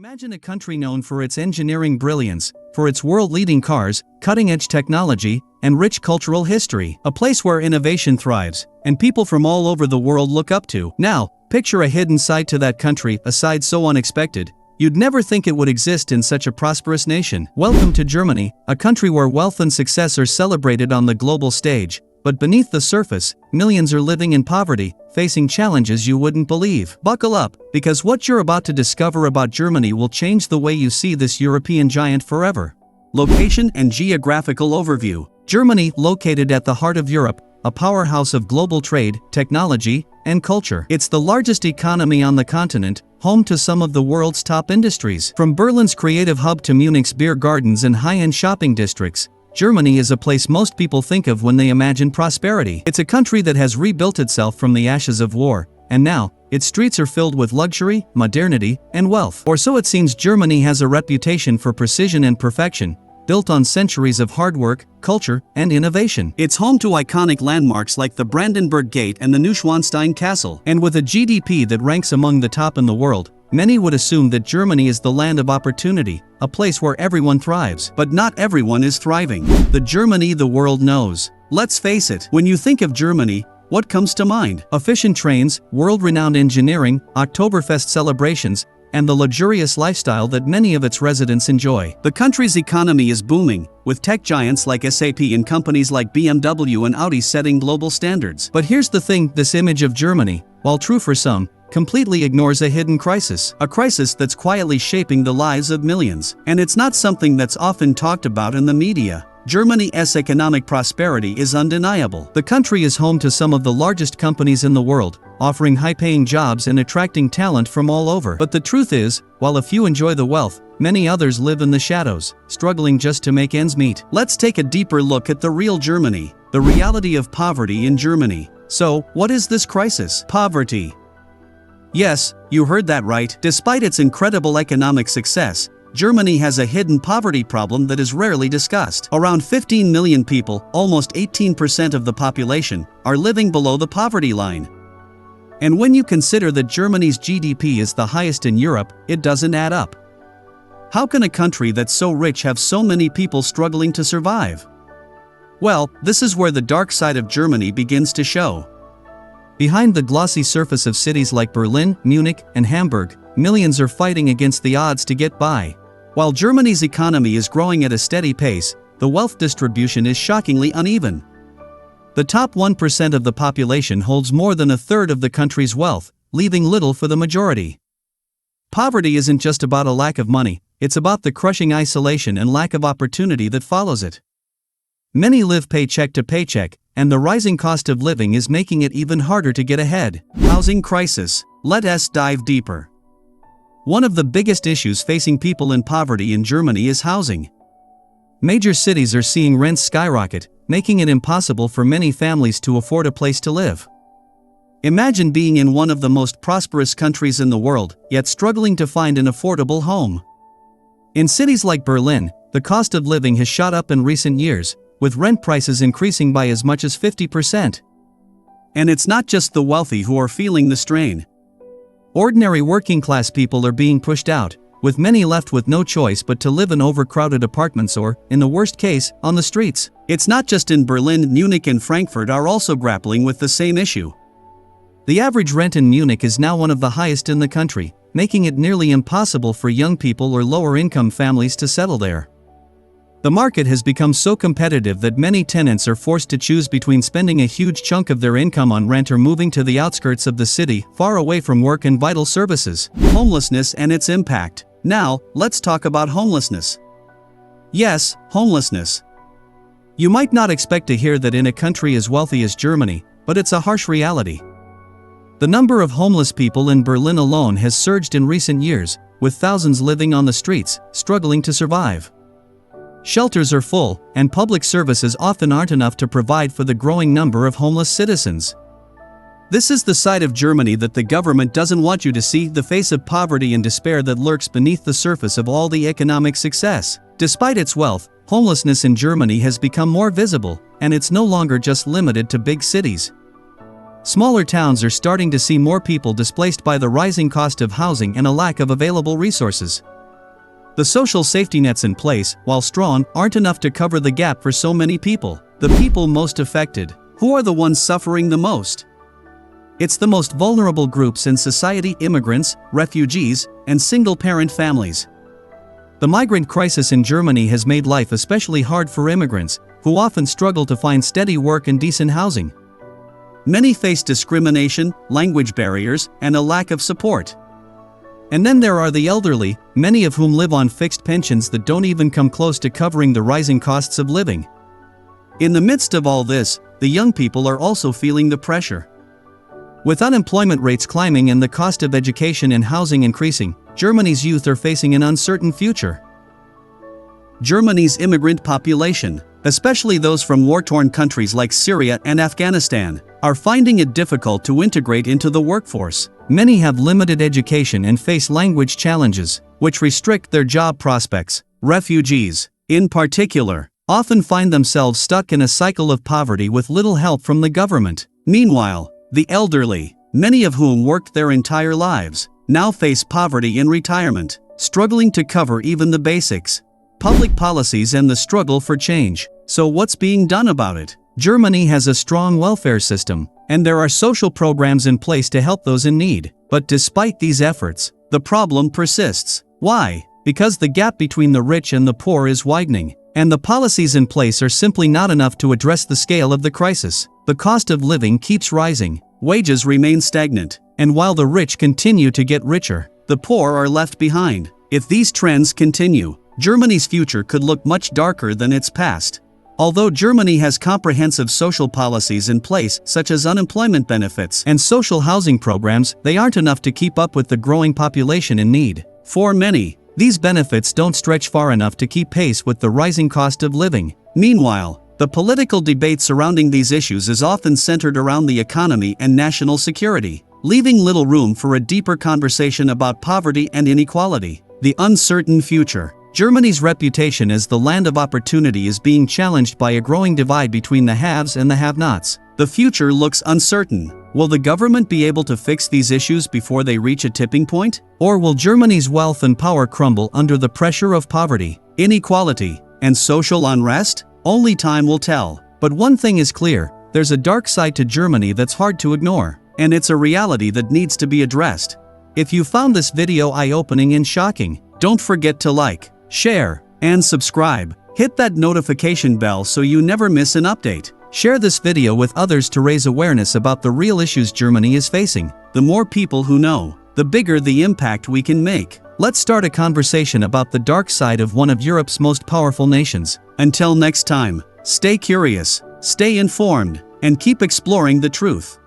Imagine a country known for its engineering brilliance, for its world-leading cars, cutting-edge technology, and rich cultural history. A place where innovation thrives, and people from all over the world look up to. Now, picture a hidden side to that country, a side so unexpected, you'd never think it would exist in such a prosperous nation. Welcome to Germany, a country where wealth and success are celebrated on the global stage. But beneath the surface, millions are living in poverty, facing challenges you wouldn't believe. Buckle up, because what you're about to discover about Germany will change the way you see this European giant forever. Location and geographical overview. Germany, located at the heart of Europe, a powerhouse of global trade, technology, and culture. It's the largest economy on the continent, home to some of the world's top industries. From Berlin's creative hub to Munich's beer gardens and high-end shopping districts, Germany is a place most people think of when they imagine prosperity. It's a country that has rebuilt itself from the ashes of war, and now, its streets are filled with luxury, modernity, and wealth. Or so it seems. Germany has a reputation for precision and perfection, built on centuries of hard work, culture, and innovation. It's home to iconic landmarks like the Brandenburg Gate and the Neuschwanstein Castle. And with a GDP that ranks among the top in the world, many would assume that Germany is the land of opportunity, a place where everyone thrives. But not everyone is thriving. The Germany the world knows. Let's face it, when you think of Germany, what comes to mind? Efficient trains, world-renowned engineering, Oktoberfest celebrations, and the luxurious lifestyle that many of its residents enjoy. The country's economy is booming, with tech giants like SAP and companies like BMW and Audi setting global standards. But here's the thing, this image of Germany, while true for some, completely ignores a hidden crisis. A crisis that's quietly shaping the lives of millions. And it's not something that's often talked about in the media. Germany's economic prosperity is undeniable. The country is home to some of the largest companies in the world, offering high-paying jobs and attracting talent from all over. But the truth is, while a few enjoy the wealth, many others live in the shadows, struggling just to make ends meet. Let's take a deeper look at the real Germany, the reality of poverty in Germany. So, what is this crisis? Poverty. Yes, you heard that right. Despite its incredible economic success, Germany has a hidden poverty problem that is rarely discussed. Around 15 million people, almost 18% of the population, are living below the poverty line. And when you consider that Germany's GDP is the highest in Europe, it doesn't add up. How can a country that's so rich have so many people struggling to survive? Well, this is where the dark side of Germany begins to show. Behind the glossy surface of cities like Berlin, Munich, and Hamburg, millions are fighting against the odds to get by. While Germany's economy is growing at a steady pace, the wealth distribution is shockingly uneven. The top 1% of the population holds more than a third of the country's wealth, leaving little for the majority. Poverty isn't just about a lack of money, it's about the crushing isolation and lack of opportunity that follows it. Many live paycheck to paycheck, and the rising cost of living is making it even harder to get ahead. Housing crisis. Let us dive deeper. One of the biggest issues facing people in poverty in Germany is housing. Major cities are seeing rents skyrocket, making it impossible for many families to afford a place to live. Imagine being in one of the most prosperous countries in the world, yet struggling to find an affordable home. In cities like Berlin, the cost of living has shot up in recent years, with rent prices increasing by as much as 50%. And it's not just the wealthy who are feeling the strain. Ordinary working-class people are being pushed out, with many left with no choice but to live in overcrowded apartments or, in the worst case, on the streets. It's not just in Berlin. Munich and Frankfurt are also grappling with the same issue. The average rent in Munich is now one of the highest in the country, making it nearly impossible for young people or lower-income families to settle there. The market has become so competitive that many tenants are forced to choose between spending a huge chunk of their income on rent or moving to the outskirts of the city, far away from work and vital services. Homelessness and its impact. Now, let's talk about homelessness. Yes, homelessness. You might not expect to hear that in a country as wealthy as Germany, but it's a harsh reality. The number of homeless people in Berlin alone has surged in recent years, with thousands living on the streets, struggling to survive. Shelters are full, and public services often aren't enough to provide for the growing number of homeless citizens. This is the side of Germany that the government doesn't want you to see, the face of poverty and despair that lurks beneath the surface of all the economic success. Despite its wealth, homelessness in Germany has become more visible, and it's no longer just limited to big cities. Smaller towns are starting to see more people displaced by the rising cost of housing and a lack of available resources. The social safety nets in place, while strong, aren't enough to cover the gap for so many people. The people most affected. Who are the ones suffering the most? It's the most vulnerable groups in society: immigrants, refugees, and single-parent families. The migrant crisis in Germany has made life especially hard for immigrants, who often struggle to find steady work and decent housing. Many face discrimination, language barriers, and a lack of support. And then there are the elderly, many of whom live on fixed pensions that don't even come close to covering the rising costs of living. In the midst of all this, the young people are also feeling the pressure. With unemployment rates climbing and the cost of education and housing increasing, Germany's youth are facing an uncertain future. Germany's immigrant population, especially those from war-torn countries like Syria and Afghanistan, are finding it difficult to integrate into the workforce. Many have limited education and face language challenges, which restrict their job prospects. Refugees, in particular, often find themselves stuck in a cycle of poverty with little help from the government. Meanwhile, the elderly, many of whom worked their entire lives, now face poverty in retirement, struggling to cover even the basics. Public policies and the struggle for change. So what's being done about it? Germany has a strong welfare system, and there are social programs in place to help those in need. But despite these efforts, the problem persists. Why? Because the gap between the rich and the poor is widening, and the policies in place are simply not enough to address the scale of the crisis. The cost of living keeps rising, wages remain stagnant, and while the rich continue to get richer, the poor are left behind. If these trends continue, Germany's future could look much darker than its past. Although Germany has comprehensive social policies in place, such as unemployment benefits and social housing programs, they aren't enough to keep up with the growing population in need. For many, these benefits don't stretch far enough to keep pace with the rising cost of living. Meanwhile, the political debate surrounding these issues is often centered around the economy and national security, leaving little room for a deeper conversation about poverty and inequality. The uncertain future. Germany's reputation as the land of opportunity is being challenged by a growing divide between the haves and the have-nots. The future looks uncertain. Will the government be able to fix these issues before they reach a tipping point? Or will Germany's wealth and power crumble under the pressure of poverty, inequality, and social unrest? Only time will tell. But one thing is clear: there's a dark side to Germany that's hard to ignore, and it's a reality that needs to be addressed. If you found this video eye-opening and shocking, don't forget to like, share, and subscribe. Hit that notification bell so you never miss an update. Share this video with others to raise awareness about the real issues Germany is facing. The more people who know, the bigger the impact we can make. Let's start a conversation about the dark side of one of Europe's most powerful nations. Until next time, stay curious, stay informed, and keep exploring the truth.